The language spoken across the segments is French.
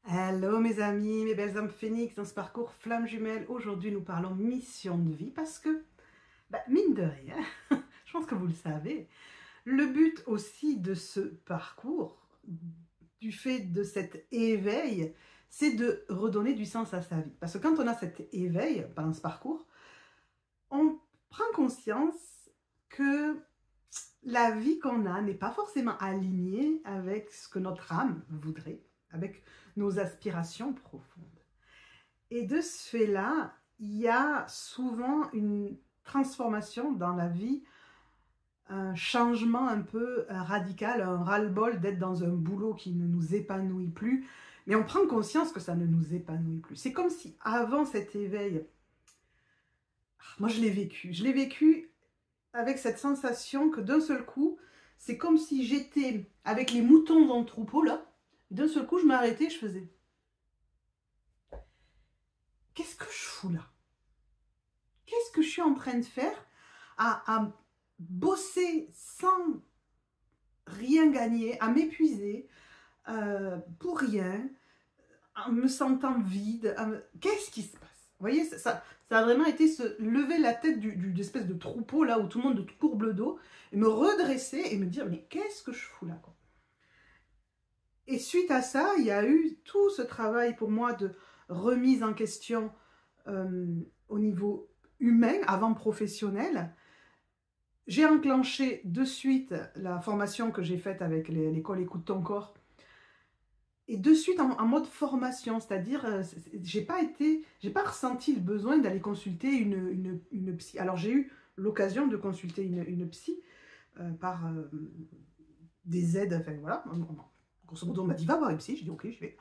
Hello mes amis, mes belles âmes phénix dans ce parcours flamme jumelle. Aujourd'hui nous parlons mission de vie parce que, mine de rien, je pense que vous le savez, le but aussi de ce parcours, du fait de cet éveil, c'est de redonner du sens à sa vie. Parce que quand on a cet éveil pendant ce parcours, on prend conscience que la vie qu'on a n'est pas forcément alignée avec ce que notre âme voudrait, avec nos aspirations profondes. Et de ce fait-là, il y a souvent une transformation dans la vie, un changement un peu radical, un ras-le-bol d'être dans un boulot qui ne nous épanouit plus, mais on prend conscience que ça ne nous épanouit plus. C'est comme si avant cet éveil, moi je l'ai vécu avec cette sensation que d'un seul coup, c'est comme si j'étais avec les moutons dans le troupeau là, d'un seul coup je m'arrêtais et je faisais « Qu'est-ce que je fous là? Qu'est-ce que je suis en train de faire à bosser sans rien gagner, à m'épuiser pour rien, en me sentant vide. Qu'est-ce qui se passe? Vous voyez, ça a vraiment été se lever la tête du espèce de troupeau là où tout le monde courbe le dos et me redresser et me dire mais qu'est-ce que je fous là quoi? Et suite à ça, il y a eu tout ce travail pour moi de remise en question au niveau humain, avant professionnel. J'ai enclenché de suite la formation que j'ai faite avec l'école Écoute ton corps. Et de suite en mode formation, c'est-à-dire, j'ai pas ressenti le besoin d'aller consulter une psy. Alors j'ai eu l'occasion de consulter une psy par des aides, enfin voilà. Grosso modo, on m'a dit va voir une psy, j'ai dit ok, je vais.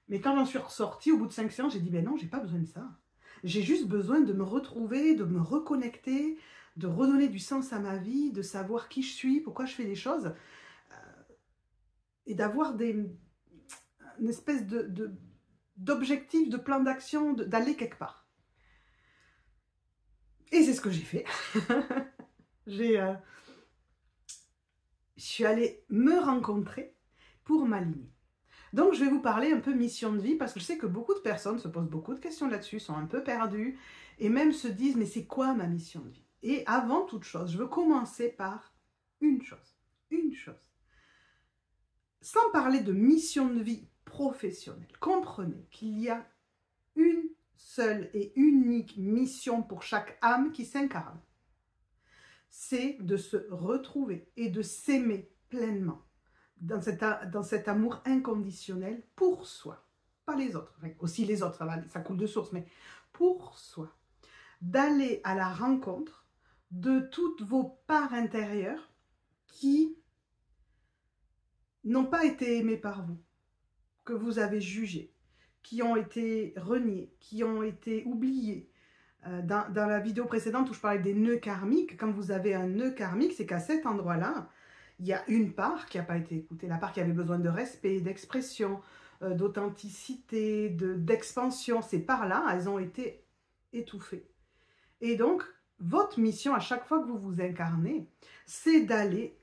Mais quand j'en suis ressortie, au bout de 5 séances, j'ai dit ben non, j'ai pas besoin de ça. J'ai juste besoin de me retrouver, de me reconnecter, de redonner du sens à ma vie, de savoir qui je suis, pourquoi je fais des choses, et d'avoir une espèce d'objectif, de plan d'action, d'aller quelque part. Et c'est ce que j'ai fait. Je suis allée me rencontrer pour m'aligner. Donc, je vais vous parler un peu mission de vie, parce que je sais que beaucoup de personnes se posent beaucoup de questions là-dessus, sont un peu perdues, et même se disent, mais c'est quoi ma mission de vie? Et avant toute chose, je veux commencer par une chose. Une chose. Sans parler de mission de vie professionnelle, comprenez qu'il y a une seule et unique mission pour chaque âme qui s'incarne. C'est de se retrouver et de s'aimer pleinement. Dans cet amour inconditionnel pour soi, pas les autres, enfin, aussi les autres, ça coule de source, mais pour soi, d'aller à la rencontre de toutes vos parts intérieures qui n'ont pas été aimées par vous, que vous avez jugées, qui ont été reniées, qui ont été oubliées. Dans la vidéo précédente où je parlais des nœuds karmiques, quand vous avez un nœud karmique, c'est qu'à cet endroit-là, il y a une part qui n'a pas été écoutée, la part qui avait besoin de respect, d'expression, d'authenticité, d'expansion. Ces parts-là, elles ont été étouffées. Et donc, votre mission, à chaque fois que vous vous incarnez, c'est d'aller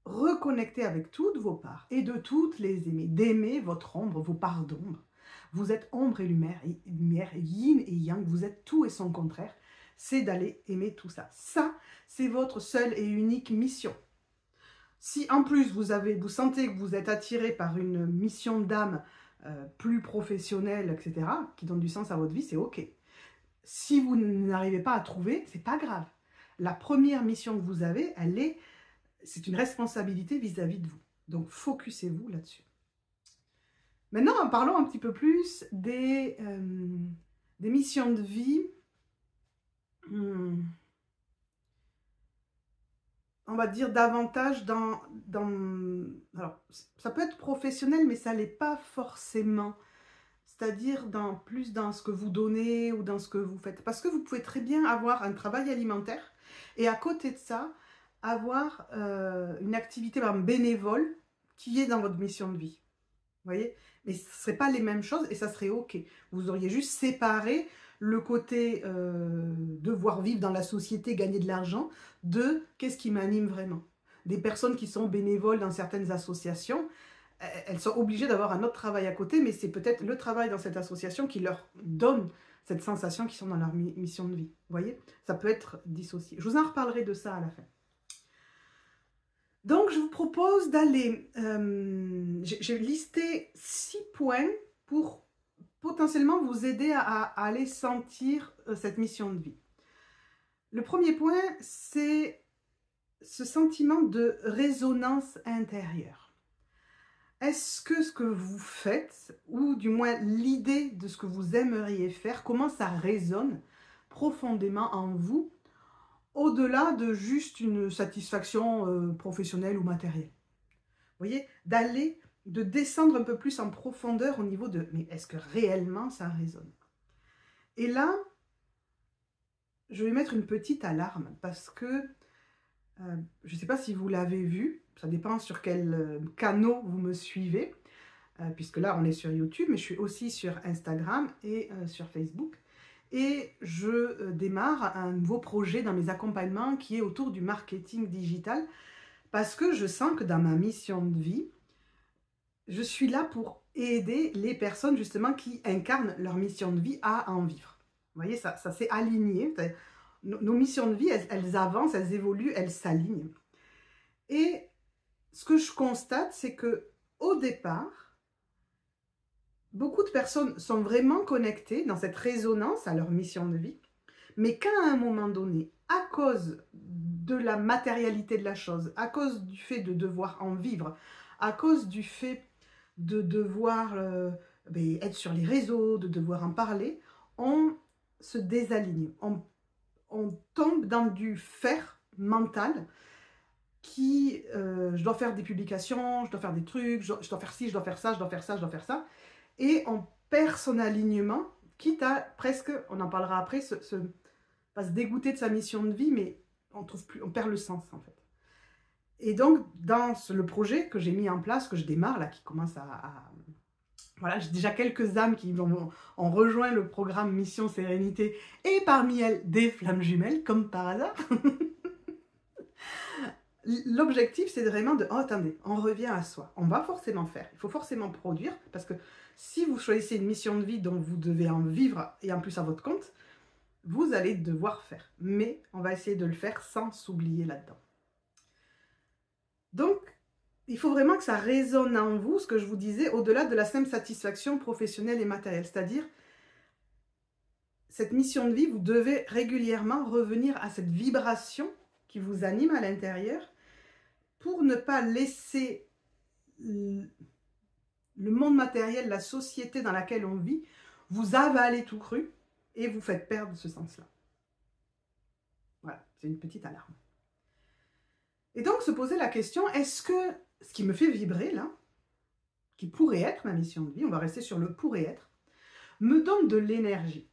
reconnecter avec toutes vos parts et de toutes les aimer, d'aimer votre ombre, vos parts d'ombre. Vous êtes ombre et lumière, yin et yang, vous êtes tout et son contraire. C'est d'aller aimer tout ça. Ça, c'est votre seule et unique mission. Si en plus vous sentez que vous êtes attiré par une mission d'âme plus professionnelle, etc., qui donne du sens à votre vie, c'est ok. Si vous n'arrivez pas à trouver, c'est pas grave. La première mission que vous avez, c'est une responsabilité vis-à-vis de vous. Donc focussez-vous là-dessus. Maintenant, parlons un petit peu plus des missions de vie. On va dire davantage alors, ça peut être professionnel, mais ça ne l'est pas forcément. C'est-à-dire plus dans ce que vous donnez ou dans ce que vous faites. Parce que vous pouvez très bien avoir un travail alimentaire et à côté de ça, avoir une activité bénévole qui est dans votre mission de vie. Vous voyez? Mais ce ne serait pas les mêmes choses et ça serait ok. Vous auriez juste séparé le côté devoir vivre dans la société, gagner de l'argent, de qu'est-ce qui m'anime vraiment. Des personnes qui sont bénévoles dans certaines associations, elles sont obligées d'avoir un autre travail à côté, mais c'est peut-être le travail dans cette association qui leur donne cette sensation qu'ils sont dans leur mission de vie. Vous voyez, ça peut être dissocié. Je vous en reparlerai de ça à la fin. Donc, je vous propose d'aller... j'ai listé 6 points pour potentiellement vous aider à aller sentir cette mission de vie. Le premier point, c'est ce sentiment de résonance intérieure. Est-ce que ce que vous faites, ou du moins l'idée de ce que vous aimeriez faire, comment ça résonne profondément en vous, au-delà de juste une satisfaction professionnelle ou matérielle? Vous voyez, de descendre un peu plus en profondeur au niveau de, mais est-ce que réellement ça résonne? Et là, je vais mettre une petite alarme, parce que je ne sais pas si vous l'avez vu, ça dépend sur quel canal vous me suivez, puisque là on est sur YouTube, mais je suis aussi sur Instagram et sur Facebook. Et je démarre un nouveau projet dans mes accompagnements qui est autour du marketing digital, parce que je sens que dans ma mission de vie, je suis là pour aider les personnes justement qui incarnent leur mission de vie à en vivre. Vous voyez, ça s'est aligné. Nos missions de vie, elles avancent, elles évoluent, elles s'alignent. Et ce que je constate, c'est que au départ, beaucoup de personnes sont vraiment connectées dans cette résonance à leur mission de vie, mais qu'à un moment donné, à cause de la matérialité de la chose, à cause du fait de devoir en vivre, à cause du fait de devoir être sur les réseaux, de devoir en parler, on se désaligne, on tombe dans du faire mental qui, je dois faire des publications, je dois faire des trucs, je dois faire ci, je dois faire ça, je dois faire ça, je dois faire ça, et on perd son alignement, quitte à presque, on en parlera après, pas se dégoûter de sa mission de vie, mais on perd le sens en fait. Et donc, dans le projet que j'ai mis en place, que je démarre là, qui commence voilà, j'ai déjà quelques âmes qui ont rejoint le programme Mission Sérénité, et parmi elles, des flammes jumelles, comme par hasard. L'objectif, c'est vraiment de... Oh, attendez, on revient à soi. On va forcément faire. Il faut forcément produire, parce que si vous choisissez une mission de vie dont vous devez en vivre, et en plus à votre compte, vous allez devoir faire. Mais on va essayer de le faire sans s'oublier là-dedans. Donc, il faut vraiment que ça résonne en vous, ce que je vous disais, au-delà de la simple satisfaction professionnelle et matérielle. C'est-à-dire, cette mission de vie, vous devez régulièrement revenir à cette vibration qui vous anime à l'intérieur pour ne pas laisser le monde matériel, la société dans laquelle on vit, vous avaler tout cru et vous faites perdre ce sens-là. Voilà, c'est une petite alarme. Et donc, se poser la question, est-ce que ce qui me fait vibrer, là, qui pourrait être ma mission de vie, on va rester sur le pourrait être, me donne de l'énergie,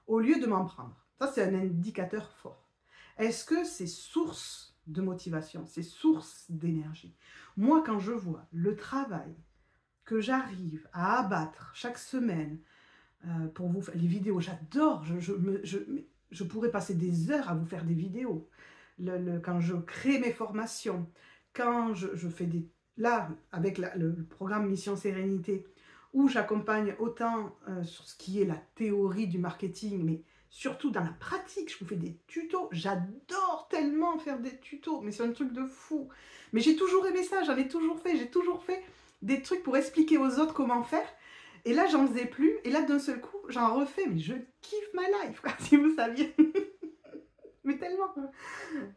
au lieu de m'en prendre? Ça, c'est un indicateur fort. Est-ce que c'est source de motivation, c'est source d'énergie? Moi, quand je vois le travail que j'arrive à abattre chaque semaine pour vous faire les vidéos, j'adore, je pourrais passer des heures à vous faire des vidéos. Quand je crée mes formations, quand je fais des... Là, avec le programme Mission Sérénité, où j'accompagne autant sur ce qui est la théorie du marketing, mais surtout dans la pratique, je vous fais des tutos. J'adore tellement faire des tutos, mais c'est un truc de fou. Mais j'ai toujours aimé ça, j'en ai toujours fait. J'ai toujours fait des trucs pour expliquer aux autres comment faire. Et là, j'en faisais plus. Et là, d'un seul coup, j'en refais. Mais je kiffe ma life, quoi, si vous saviez. Mais tellement.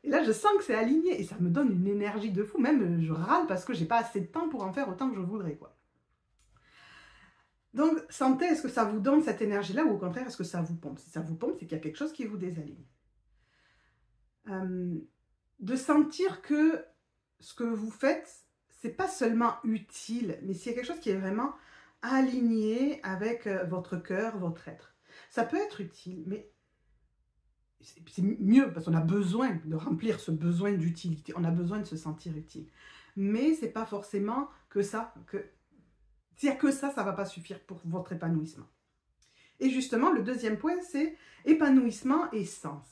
Et là, je sens que c'est aligné. Et ça me donne une énergie de fou. Même, je râle parce que j'ai pas assez de temps pour en faire autant que je voudrais, quoi. Donc, sentez, est-ce que ça vous donne cette énergie-là ou au contraire, est-ce que ça vous pompe? Si ça vous pompe, c'est qu'il y a quelque chose qui vous désaligne. De sentir que ce que vous faites, c'est pas seulement utile, mais s'il y a quelque chose qui est vraiment aligné avec votre cœur, votre être. Ça peut être utile, mais c'est mieux parce qu'on a besoin de remplir ce besoin d'utilité. On a besoin de se sentir utile. Mais c'est pas forcément que ça, s'il n'y a que ça, ça ne va pas suffire pour votre épanouissement. Et justement, le deuxième point, c'est épanouissement et sens.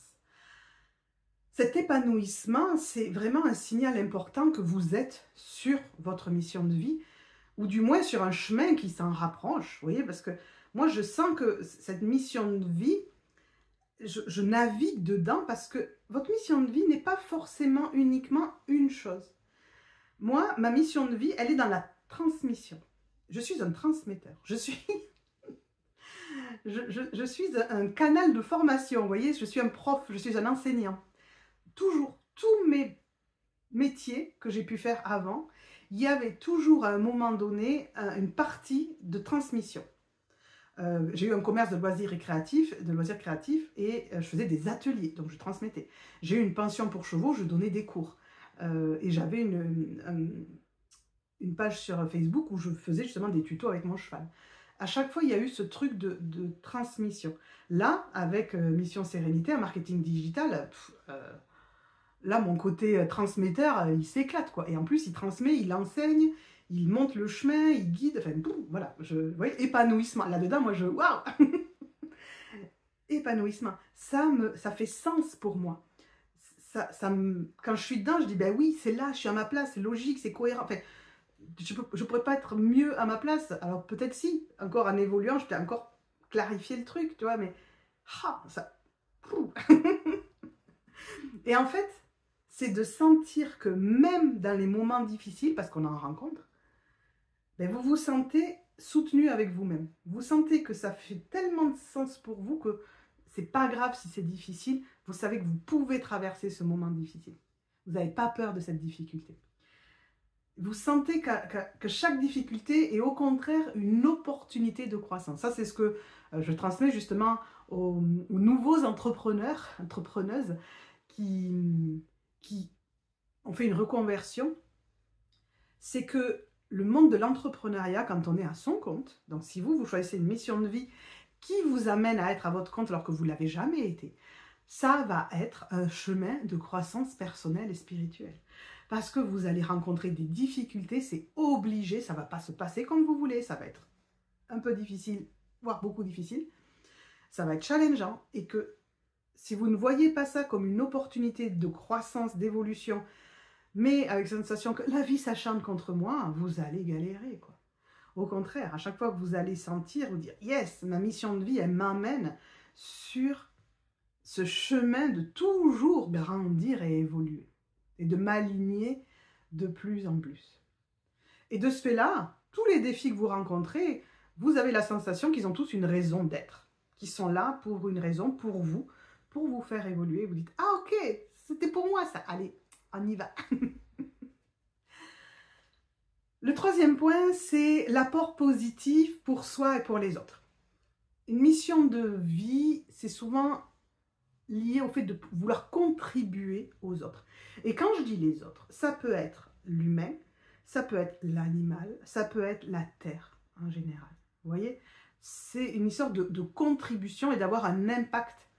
Cet épanouissement, c'est vraiment un signal important que vous êtes sur votre mission de vie. ou du moins sur un chemin qui s'en rapproche, vous voyez, parce que moi je sens que cette mission de vie, je navigue dedans parce que votre mission de vie n'est pas forcément uniquement une chose. Moi, ma mission de vie, elle est dans la transmission. Je suis un transmetteur. Je suis un canal de formation, vous voyez, je suis un prof, je suis un enseignant. Toujours, tous mes métiers que j'ai pu faire avant, il y avait toujours à un moment donné une partie de transmission. J'ai eu un commerce de loisirs créatifs et je faisais des ateliers, donc je transmettais. J'ai eu une pension pour chevaux, je donnais des cours. Et j'avais une page sur Facebook où je faisais justement des tutos avec mon cheval. À chaque fois, il y a eu ce truc de transmission. Là, avec Mission Sérénité, un marketing digital, là, mon côté transmetteur, il s'éclate, quoi. Et en plus, il transmet, il enseigne, il monte le chemin, il guide, enfin, boum, voilà. Vous voyez, épanouissement. Là-dedans, moi, waouh. Épanouissement. Ça fait sens pour moi. Quand je suis dedans, je dis, ben oui, c'est là, je suis à ma place, c'est logique, c'est cohérent. Enfin, je ne pourrais pas être mieux à ma place. Alors peut-être si, encore en évoluant, je peux encore clarifier le truc, tu vois, mais ça... Et en fait, c'est de sentir que même dans les moments difficiles, parce qu'on en rencontre, ben vous vous sentez soutenu avec vous-même. Vous sentez que ça fait tellement de sens pour vous que c'est pas grave si c'est difficile. Vous savez que vous pouvez traverser ce moment difficile. Vous n'avez pas peur de cette difficulté. Vous sentez que chaque difficulté est au contraire une opportunité de croissance. Ça, c'est ce que je transmets justement aux nouveaux entrepreneurs, entrepreneuses qui ont fait une reconversion. C'est que le monde de l'entrepreneuriat, quand on est à son compte, donc si vous choisissez une mission de vie qui vous amène à être à votre compte alors que vous ne l'avez jamais été, ça va être un chemin de croissance personnelle et spirituelle. Parce que vous allez rencontrer des difficultés, c'est obligé, ça ne va pas se passer comme vous voulez, ça va être un peu difficile, voire beaucoup difficile, ça va être challengeant, et que si vous ne voyez pas ça comme une opportunité de croissance, d'évolution, mais avec cette sensation que la vie s'acharne contre moi, vous allez galérer, quoi. Au contraire, à chaque fois que vous allez sentir, vous dire « Yes, ma mission de vie, elle m'amène sur ce chemin de toujours grandir et évoluer. » Et de m'aligner de plus en plus. Et de ce fait-là, tous les défis que vous rencontrez, vous avez la sensation qu'ils ont tous une raison d'être. Qu'ils sont là pour une raison, pour vous faire évoluer. Vous dites « Ah ok, c'était pour moi ça, allez, on y va. » Le troisième point, c'est l'apport positif pour soi et pour les autres. Une mission de vie, c'est souvent lié au fait de vouloir contribuer aux autres. Et quand je dis les autres, ça peut être l'humain, ça peut être l'animal, ça peut être la terre en général. Vous voyez, c'est une histoire de contribution et d'avoir un impact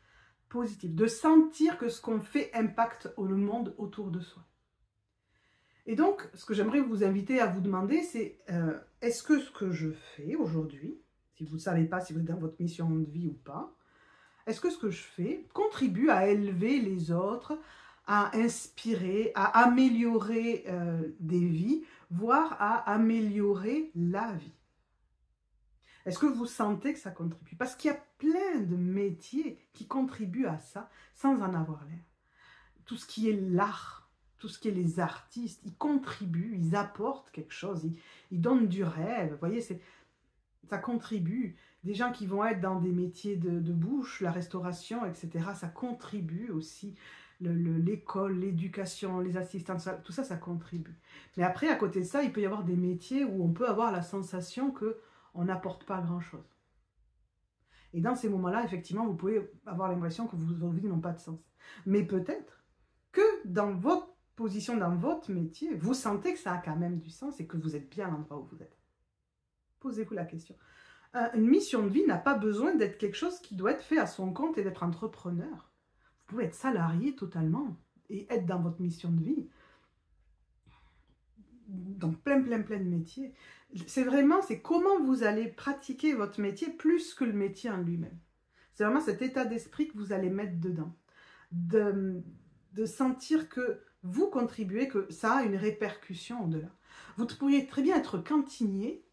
positif, de sentir que ce qu'on fait impacte le monde autour de soi. Et donc, ce que j'aimerais vous inviter à vous demander, c'est est-ce que ce que je fais aujourd'hui, si vous ne savez pas si vous êtes dans votre mission de vie ou pas, est-ce que ce que je fais contribue à élever les autres, à inspirer, à améliorer des vies, voire à améliorer la vie? Est-ce que vous sentez que ça contribue? Parce qu'il y a plein de métiers qui contribuent à ça sans en avoir l'air. Tout ce qui est l'art, tout ce qui est les artistes, ils contribuent, ils apportent quelque chose, ils donnent du rêve. Vous voyez, ça contribue. Des gens qui vont être dans des métiers de bouche, la restauration, etc., ça contribue aussi. L'école, l'éducation, les assistants, tout ça, ça contribue. Mais après, à côté de ça, il peut y avoir des métiers où on peut avoir la sensation qu'on n'apporte pas grand-chose. Et dans ces moments-là, effectivement, vous pouvez avoir l'impression que vos vies n'ont pas de sens. Mais peut-être que dans votre position, dans votre métier, vous sentez que ça a quand même du sens et que vous êtes bien à l'endroit où vous êtes. Posez-vous la question. Une mission de vie n'a pas besoin d'être quelque chose qui doit être fait à son compte et d'être entrepreneur. Vous pouvez être salarié totalement et être dans votre mission de vie, dans plein de métiers. C'est comment vous allez pratiquer votre métier plus que le métier en lui-même. C'est vraiment cet état d'esprit que vous allez mettre dedans. De sentir que vous contribuez, que ça a une répercussion au-delà. Vous pourriez très bien être cantinier,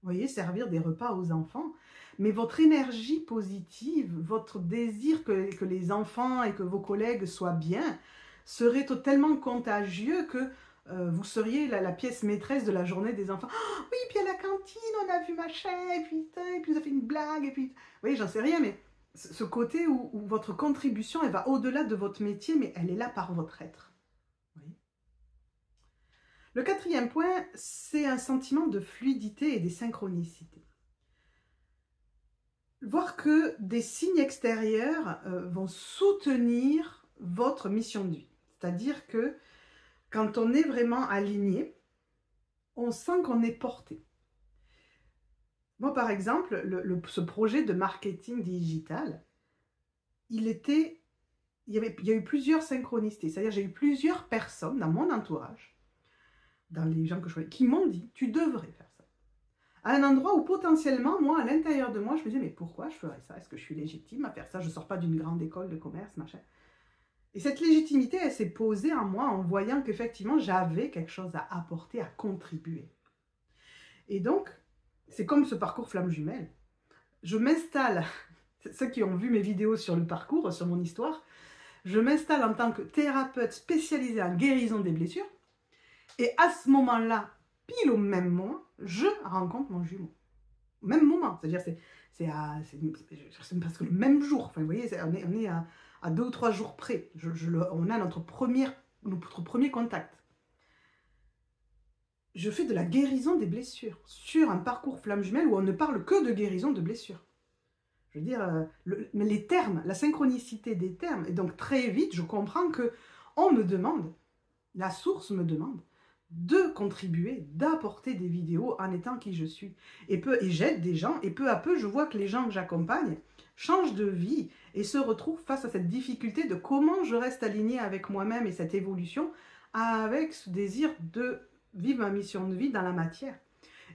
vous voyez, servir des repas aux enfants, mais votre énergie positive, votre désir que les enfants et que vos collègues soient bien, serait tellement contagieux que vous seriez la pièce maîtresse de la journée des enfants. Oh, oui, puis à la cantine, on a vu machin, et puis vous avez fait une blague, et puis... Vous voyez, j'en sais rien, mais ce côté où votre contribution, elle va au-delà de votre métier, mais elle est là par votre être. Vous voyez. Le quatrième point, c'est un sentiment de fluidité et de synchronicité. Voir que des signes extérieurs vont soutenir votre mission de vie. C'est-à-dire que quand on est vraiment aligné, on sent qu'on est porté. Moi, par exemple, ce projet de marketing digital, il y a eu plusieurs synchronicités. C'est-à-dire j'ai eu plusieurs personnes dans mon entourage, dans les gens que je connais, qui m'ont dit, tu devrais faire ça. À un endroit où potentiellement, moi, à l'intérieur de moi, je me disais, mais pourquoi je ferais ça? Est-ce que je suis légitime à faire ça? Je ne sors pas d'une grande école de commerce, machin. Et cette légitimité, elle s'est posée en moi en voyant qu'effectivement, j'avais quelque chose à apporter, à contribuer. Et donc, c'est comme ce parcours flamme jumelle. Je m'installe, ceux qui ont vu mes vidéos sur le parcours, sur mon histoire, je m'installe en tant que thérapeute spécialisée en guérison des blessures. Et à ce moment-là, pile au même moment, je rencontre mon jumeau. Au même moment, c'est-à-dire c'est presque le même jour. Enfin, vous voyez, on est à 2 ou 3 jours près. On a notre premier contact. Je fais de la guérison des blessures sur un parcours flamme jumelle où on ne parle que de guérison de blessures. Je veux dire, les termes, la synchronicité des termes. Et donc très vite, je comprends que on me demande, la source me demande, de contribuer, d'apporter des vidéos en étant qui je suis. Et j'aide des gens, et peu à peu, je vois que les gens que j'accompagne changent de vie et se retrouvent face à cette difficulté de comment je reste alignée avec moi-même et cette évolution avec ce désir de vivre ma mission de vie dans la matière.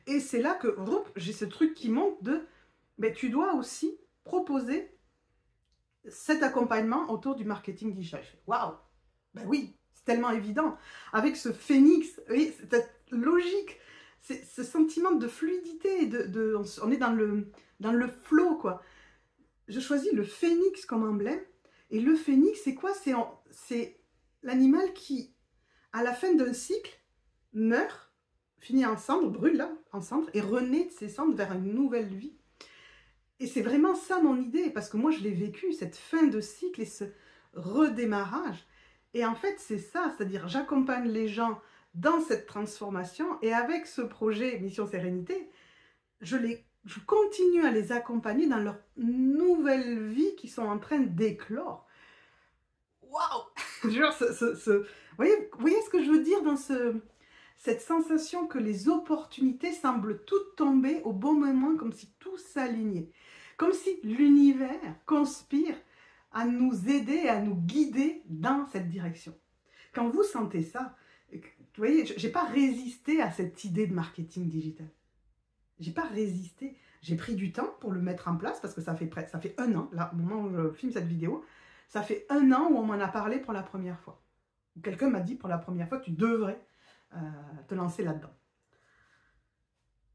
Et c'est là que j'ai ce truc qui monte de, mais tu dois aussi proposer cet accompagnement autour du marketing digital. Waouh, ben oui, c'est tellement évident. Avec ce phénix, oui, cette logique, ce sentiment de fluidité, on est dans le flow, quoi. Je choisis le phénix comme emblème. Et le phénix, c'est quoi? C'est l'animal qui, à la fin d'un cycle, meurt, finit en cendres, brûle là, en cendres, et renaît de ses cendres vers une nouvelle vie. Et c'est vraiment ça mon idée, parce que moi je l'ai vécu, cette fin de cycle et ce redémarrage. Et en fait c'est ça, c'est-à-dire j'accompagne les gens dans cette transformation, et avec ce projet Mission Sérénité, je continue à les accompagner dans leur nouvelle vie qui sont en train d'éclore. Waouh! Genre, vous voyez ce que je veux dire dans cette sensation que les opportunités semblent toutes tomber au bon moment, comme si tout s'alignait. Comme si l'univers conspire à nous aider, à nous guider dans cette direction. Quand vous sentez ça, vous voyez, je n'ai pas résisté à cette idée de marketing digital. J'ai pas résisté. J'ai pris du temps pour le mettre en place parce que ça fait 1 an, là, au moment où je filme cette vidéo, ça fait 1 an où on m'en a parlé pour la première fois. Quelqu'un m'a dit pour la première fois que tu devrais te lancer là-dedans.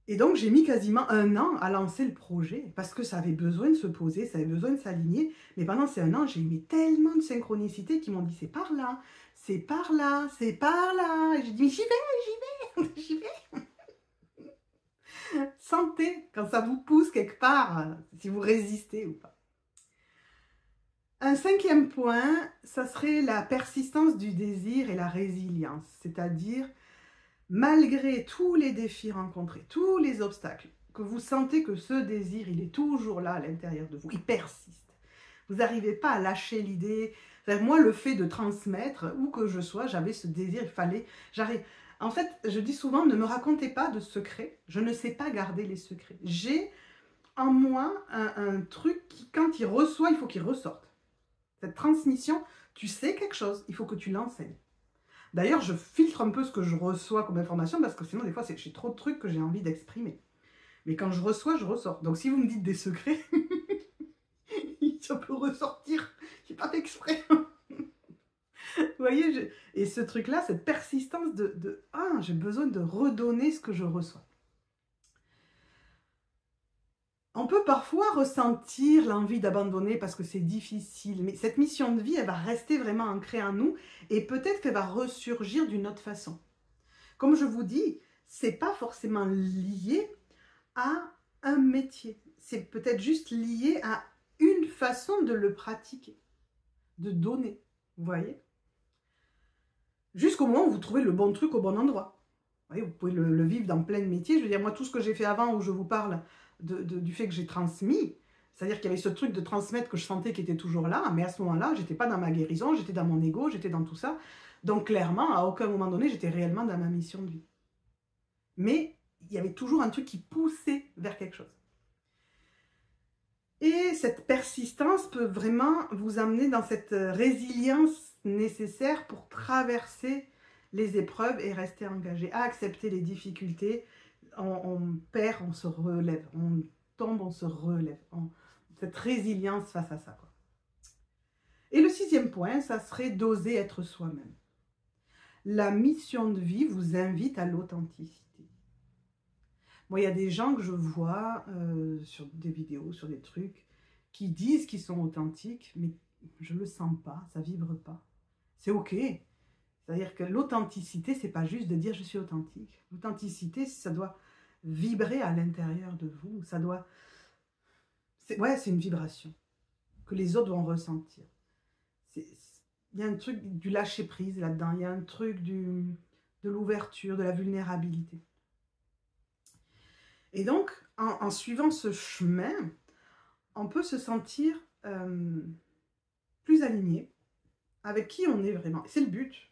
Et donc j'ai mis quasiment 1 an à lancer le projet parce que ça avait besoin de se poser, ça avait besoin de s'aligner. Mais pendant ces 1 an, j'ai eu tellement de synchronicité qui m'ont dit c'est par là, c'est par là, c'est par là. Et j'ai dit j'y vais, j'y vais. Sentez quand ça vous pousse quelque part, si vous résistez ou pas. Un 5e point, ça serait la persistance du désir et la résilience. C'est-à-dire, malgré tous les défis rencontrés, tous les obstacles, que vous sentez que ce désir, il est toujours là à l'intérieur de vous, il persiste. Vous n'arrivez pas à lâcher l'idée. Moi, le fait de transmettre, où que je sois, j'avais ce désir, j'arrive. En fait, je dis souvent, ne me racontez pas de secrets, je ne sais pas garder les secrets. J'ai en moi un truc qui, quand il reçoit, il faut qu'il ressorte. Cette transmission, tu sais quelque chose, il faut que tu l'enseignes. D'ailleurs, je filtre un peu ce que je reçois comme information, parce que sinon, des fois, j'ai trop de trucs que j'ai envie d'exprimer. Mais quand je reçois, je ressors. Donc, si vous me dites des secrets, ça peut ressortir, j'ai pas fait exprès. Vous voyez, et ce truc-là, cette persistance ah, j'ai besoin de redonner ce que je reçois. On peut parfois ressentir l'envie d'abandonner parce que c'est difficile, mais cette mission de vie, elle va rester vraiment ancrée en nous et peut-être qu'elle va ressurgir d'une autre façon. Comme je vous dis, c'est pas forcément lié à un métier. C'est peut-être juste lié à une façon de le pratiquer, de donner, vous voyez? Jusqu'au moment où vous trouvez le bon truc au bon endroit. Vous voyez, vous pouvez le vivre dans plein de métiers. Je veux dire, moi, tout ce que j'ai fait avant, où je vous parle du fait que j'ai transmis, c'est-à-dire qu'il y avait ce truc de transmettre que je sentais qui était toujours là, mais à ce moment-là, j'étais pas dans ma guérison, j'étais dans mon ego, j'étais dans tout ça. Donc clairement, à aucun moment donné, j'étais réellement dans ma mission de vie. Mais il y avait toujours un truc qui poussait vers quelque chose. Et cette persistance peut vraiment vous amener dans cette résilience nécessaire pour traverser les épreuves et rester engagé, à accepter les difficultés. On perd, on se relève, on tombe, on se relève. Cette résilience face à ça, quoi. Et le 6e point, ça serait d'oser être soi-même. La mission de vie vous invite à l'authenticité. Moi, il y a des gens que je vois sur des vidéos, sur des trucs, qui disent qu'ils sont authentiques, mais je ne le sens pas, ça vibre pas. C'est ok. C'est-à-dire que l'authenticité, c'est pas juste de dire je suis authentique. L'authenticité, ça doit vibrer à l'intérieur de vous. Ça doit... Ouais, c'est une vibration que les autres vont ressentir. Il y a un truc du lâcher-prise là-dedans. Il y a un truc de l'ouverture, de la vulnérabilité. Et donc, en suivant ce chemin, on peut se sentir plus aligné avec qui on est vraiment. C'est le but.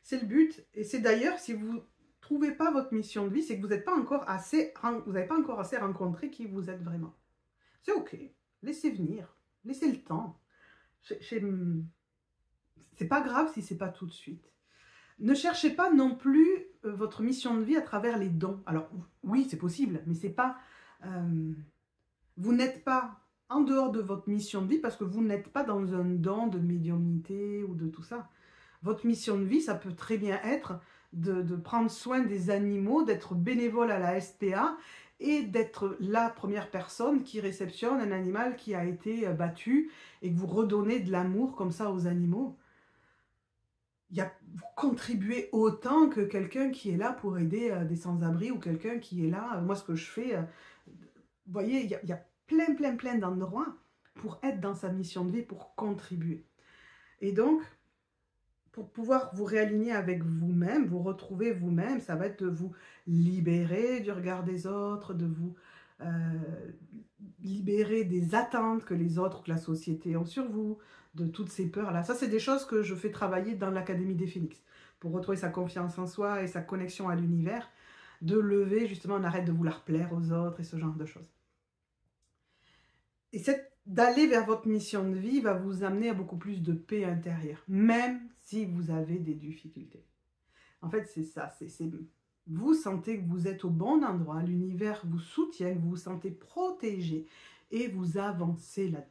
C'est le but. Et c'est d'ailleurs, si vous ne trouvez pas votre mission de vie, c'est que vous n'avez pas encore assez rencontré qui vous êtes vraiment. C'est ok. Laissez venir. Laissez le temps. C'est pas grave si c'est pas tout de suite. Ne cherchez pas non plus votre mission de vie à travers les dons. Alors oui, c'est possible, mais c'est pas... vous n'êtes pas en dehors de votre mission de vie parce que vous n'êtes pas dans un don de médiumnité ou de tout ça. Votre mission de vie, ça peut très bien être de prendre soin des animaux, d'être bénévole à la SPA et d'être la première personne qui réceptionne un animal qui a été battu et que vous redonnez de l'amour comme ça aux animaux. Vous contribuez autant que quelqu'un qui est là pour aider des sans-abri ou quelqu'un qui est là, moi ce que je fais, vous voyez, il y a plein d'endroits pour être dans sa mission de vie, pour contribuer. Et donc, pour pouvoir vous réaligner avec vous-même, vous retrouver vous-même, ça va être de vous libérer du regard des autres, de vous libérer des attentes que les autres, que la société ont sur vous, de toutes ces peurs-là. Ça, c'est des choses que je fais travailler dans l'Académie des Phénix, pour retrouver sa confiance en soi et sa connexion à l'univers, de lever, justement, on arrête de vouloir plaire aux autres et ce genre de choses. Et d'aller vers votre mission de vie va vous amener à beaucoup plus de paix intérieure, même si vous avez des difficultés. En fait, c'est ça, vous sentez que vous êtes au bon endroit, l'univers vous soutient, vous vous sentez protégé et vous avancez là-dedans.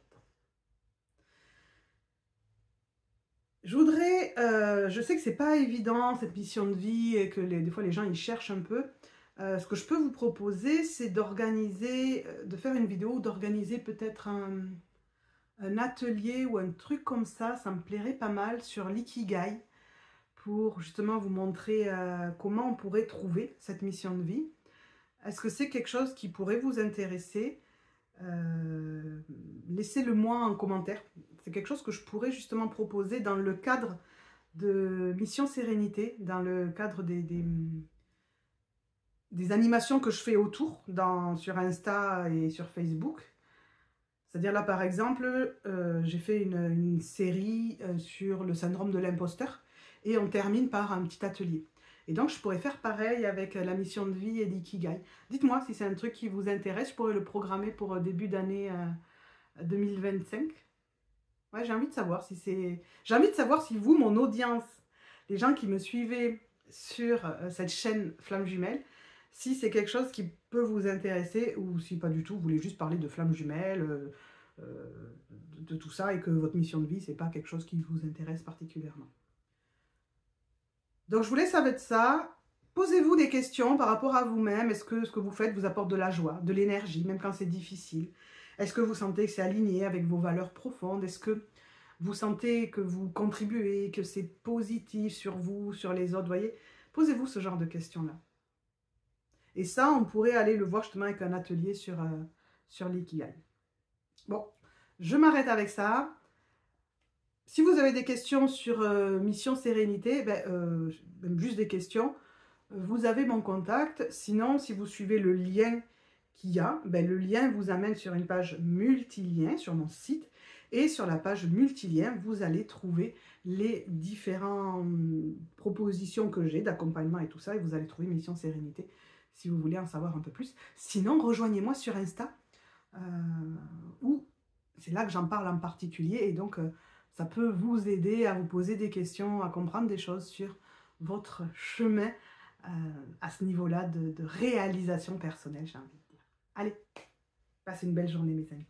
Je voudrais, je sais que c'est pas évident cette mission de vie et que des fois les gens ils cherchent un peu. Ce que je peux vous proposer, c'est d'organiser, de faire une vidéo, d'organiser peut-être un atelier ou un truc comme ça me plairait pas mal sur l'ikigai, pour justement vous montrer comment on pourrait trouver cette mission de vie. Est-ce que c'est quelque chose qui pourrait vous intéresser? Laissez-le moi en commentaire. C'est quelque chose que je pourrais justement proposer dans le cadre de Mission Sérénité, dans le cadre des animations que je fais autour, sur Insta et sur Facebook. C'est-à-dire là, par exemple, j'ai fait une série sur le syndrome de l'imposteur et on termine par un petit atelier. Et donc, je pourrais faire pareil avec la mission de vie et l'ikigai. Dites-moi si c'est un truc qui vous intéresse, je pourrais le programmer pour début d'année 2025. Ouais, j'ai envie de savoir si c'est... J'ai envie de savoir si vous, mon audience, les gens qui me suivez sur cette chaîne Flamme Jumelle, si c'est quelque chose qui peut vous intéresser ou si pas du tout, vous voulez juste parler de Flamme Jumelle, de tout ça et que votre mission de vie, c'est pas quelque chose qui vous intéresse particulièrement. Donc, je vous laisse avec ça. Posez-vous des questions par rapport à vous-même. Est-ce que ce que vous faites vous apporte de la joie, de l'énergie, même quand c'est difficile? Est-ce que vous sentez que c'est aligné avec vos valeurs profondes? Est-ce que vous sentez que vous contribuez, que c'est positif sur vous, sur les autres? Voyez, posez-vous ce genre de questions-là. Et ça, on pourrait aller le voir justement avec un atelier sur l'ikigai. Bon, je m'arrête avec ça. Si vous avez des questions sur Mission Sérénité, même juste des questions, vous avez mon contact. Sinon, si vous suivez le lien qu'il y a, le lien vous amène sur une page multilien sur mon site. Et sur la page multilien, vous allez trouver les différentes propositions que j'ai d'accompagnement et tout ça. Et vous allez trouver Mission Sérénité si vous voulez en savoir un peu plus. Sinon, rejoignez-moi sur Insta, où c'est là que j'en parle en particulier. Et donc, ça peut vous aider à vous poser des questions, à comprendre des choses sur votre chemin à ce niveau-là de réalisation personnelle, j'ai envie de dire. Allez, passez une belle journée, mes amis.